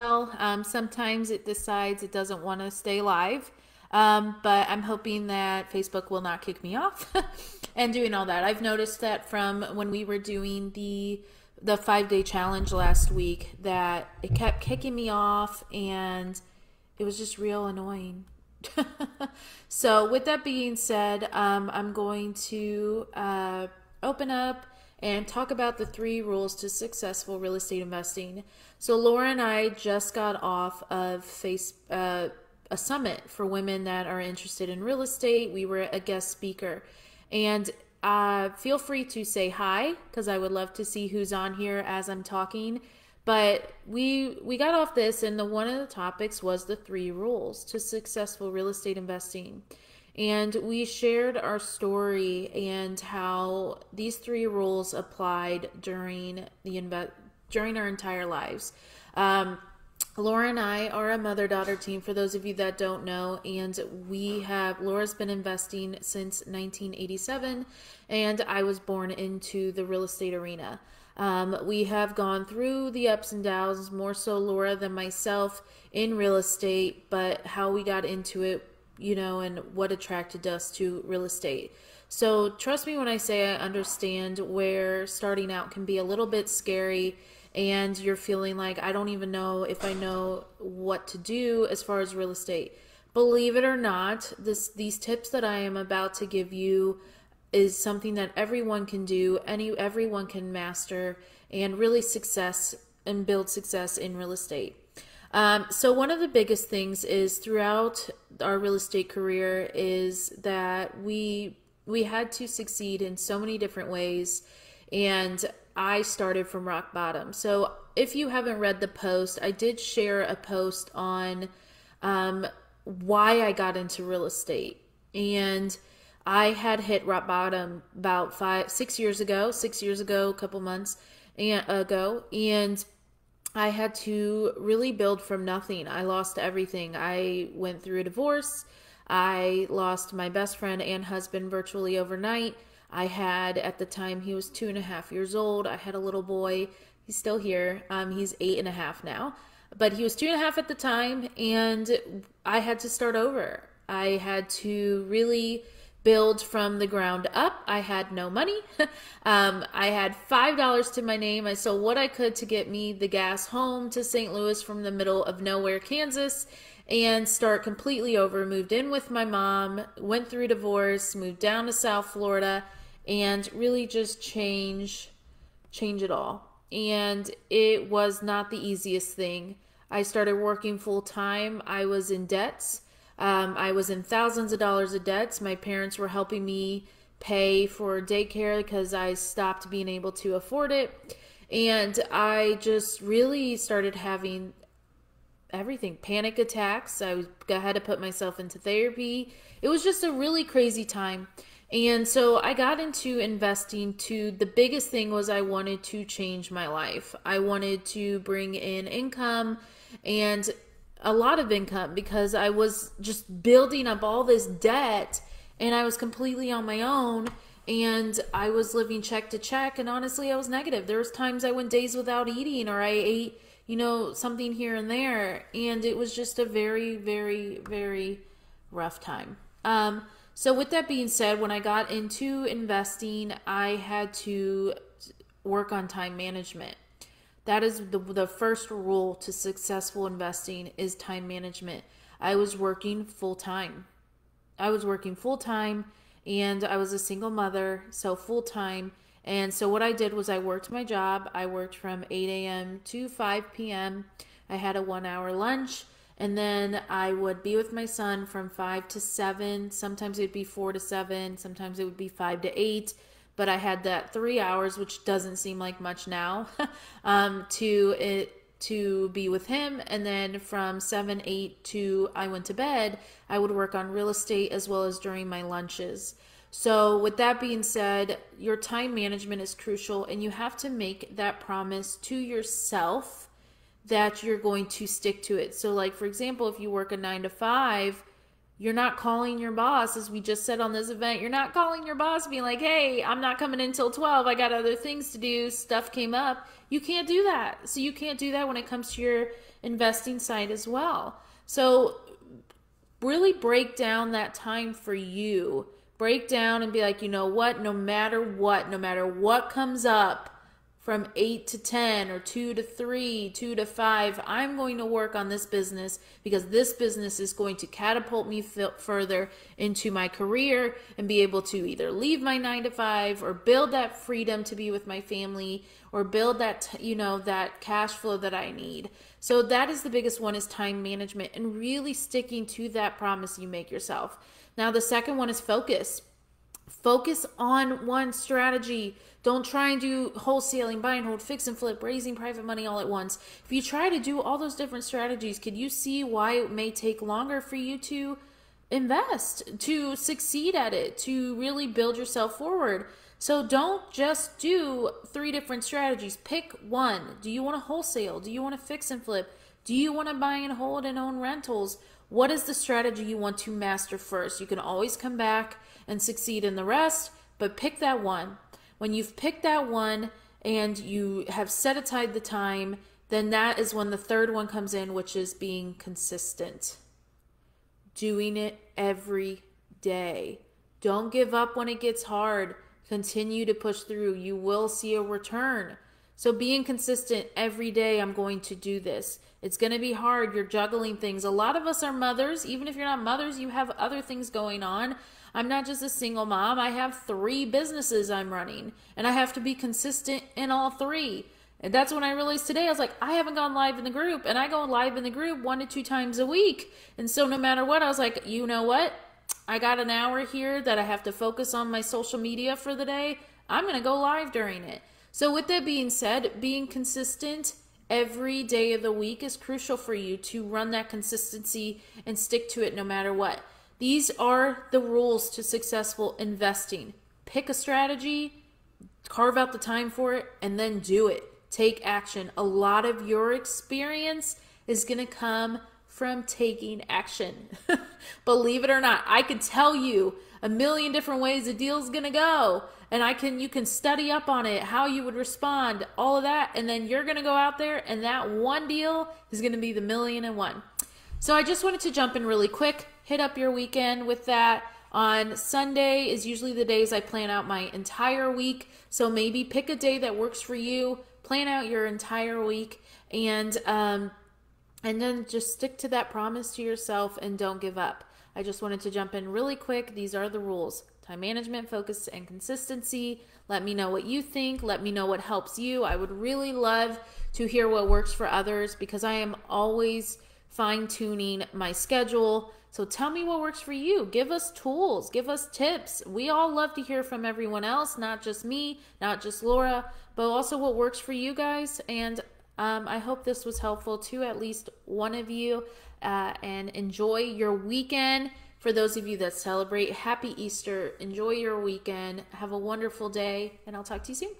Sometimes it decides it doesn't want to stay live. But I'm hoping that Facebook will not kick me off and doing all that. I've noticed that from when we were doing the 5 day challenge last week that it kept kicking me off and it was just real annoying. So with that being said, I'm going to open up and talk about the 3 rules to successful real estate investing. So Laura and I just got off of a summit for women that are interested in real estate. We were a guest speaker, and feel free to say hi because I would love to see who's on here as I'm talking. But we got off this, and one of the topics was the 3 rules to successful real estate investing. And we shared our story and how these 3 rules applied during during our entire lives. Laura and I are a mother-daughter team, for those of you that don't know, and Laura's been investing since 1987, and I was born into the real estate arena. We have gone through the ups and downs, more so Laura than myself in real estate, but how we got into it, and what attracted us to real estate. So trust me when I say I understand where starting out can be a little bit scary and you're feeling like, I don't even know if I know what to do as far as real estate. Believe it or not, these tips that I am about to give you is something that everyone can do, everyone can master, and really build success in real estate. So one of the biggest things is throughout our real estate career is that we had to succeed in so many different ways, and I started from rock bottom. So if you haven't read the post, I did share a post on why I got into real estate, and I had hit rock bottom about 6 years ago, a couple months ago, and I had to really build from nothing. I lost everything. I went through a divorce. I lost my best friend and husband virtually overnight. I had, at the time, he was 2.5 years old. I had a little boy. He's still here. He's 8.5 now. But he was 2.5 at the time, and I had to start over. I had to really build from the ground up. I had no money. I had $5 to my name. I sold what I could to get me the gas home to St. Louis from the middle of nowhere, Kansas, and start completely over. Moved in with my mom, went through divorce, moved down to South Florida, and really just change it all. And it was not the easiest thing. I started working full time. I was in debts. I was in thousands of dollars of debts. My parents were helping me pay for daycare because I stopped being able to afford it. And I just really started having everything, panic attacks. I had to put myself into therapy. It was just a really crazy time. And so I got into investing the biggest thing was I wanted to change my life. I wanted to bring in income, and a lot of income, because I was just building up all this debt and I was completely on my own, and I was living check to check, and honestly I was negative. There was times I went days without eating, or I ate, something here and there, and it was just a very, very, very rough time. So with that being said, when I got into investing, I had to work on time management. That is the first rule to successful investing is time management. I was working full time. And I was a single mother, so full time. And so what I did was I worked my job. I worked from 8 a.m. to 5 p.m. I had a 1 hour lunch, and then I would be with my son from 5 to 7. Sometimes it would be 4 to 7. Sometimes it would be 5 to 8. But I had that 3 hours, which doesn't seem like much now, to be with him. And then from 7, 8 to I went to bed, I would work on real estate as well as during my lunches. So with that being said, your time management is crucial, and you have to make that promise to yourself that you're going to stick to it. So like, for example, if you work a 9 to 5, You're not calling your boss, as we just said on this event, you're not calling your boss being like, hey, I'm not coming in till 12. I got other things to do. Stuff came up. You can't do that. So you can't do that when it comes to your investing side as well. So really break down that time for you. Break down and be like, you know what, no matter what comes up, from 8 to 10 or 2 to 3, 2 to 5, I'm going to work on this business because this business is going to catapult me further into my career and be able to either leave my 9 to 5 or build that freedom to be with my family or build that, that cash flow that I need. So that is the biggest one, is time management and really sticking to that promise you make yourself. Now, the second one is focus. Focus on one strategy. Don't try and do wholesaling, buy and hold, fix and flip, raising private money all at once. If you try to do all those different strategies, could you see why it may take longer for you to invest, to succeed at it, to really build yourself forward? So don't just do 3 different strategies. Pick one. Do you want to wholesale? Do you want to fix and flip? Do you want to buy and hold and own rentals? What is the strategy you want to master first? You can always come back and succeed in the rest, but pick that one. When you've picked that one and you have set aside the time, then that is when the third one comes in, which is being consistent. Doing it every day. Don't give up when it gets hard. Continue to push through. You will see a return. So being consistent every day, I'm going to do this. It's going to be hard. You're juggling things. A lot of us are mothers. Even if you're not mothers, you have other things going on. I'm not just a single mom. I have 3 businesses I'm running, and I have to be consistent in all 3. And that's when I realized today, I was like, I haven't gone live in the group, and I go live in the group 1 to 2 times a week. And so no matter what, I was like, you know what? I got an hour here that I have to focus on my social media for the day. I'm going to go live during it. So with that being said, being consistent every day of the week is crucial for you to run that consistency and stick to it no matter what. These are the rules to successful investing. Pick a strategy, carve out the time for it, and then do it. Take action. A lot of your experience is going to come from taking action. Believe it or not, I could tell you a million different ways a deal's going to go, and you can study up on it, how you would respond, all of that, and then you're going to go out there and that one deal is going to be the 1,000,001. So I just wanted to jump in really quick, hit up your weekend with that. On Sunday is usually the days I plan out my entire week. So maybe pick a day that works for you, plan out your entire week, and then just stick to that promise to yourself and don't give up. I just wanted to jump in really quick. These are the rules: time management, focus, and consistency. Let me know what you think. Let me know what helps you. I would really love to hear what works for others because I am always fine-tuning my schedule. So tell me what works for you. Give us tools, give us tips. We all love to hear from everyone else, not just me, not just Laura, but also what works for you guys. And I hope this was helpful to at least one of you, and enjoy your weekend. For those of you that celebrate, happy Easter. Enjoy your weekend. Have a wonderful day, and I'll talk to you soon.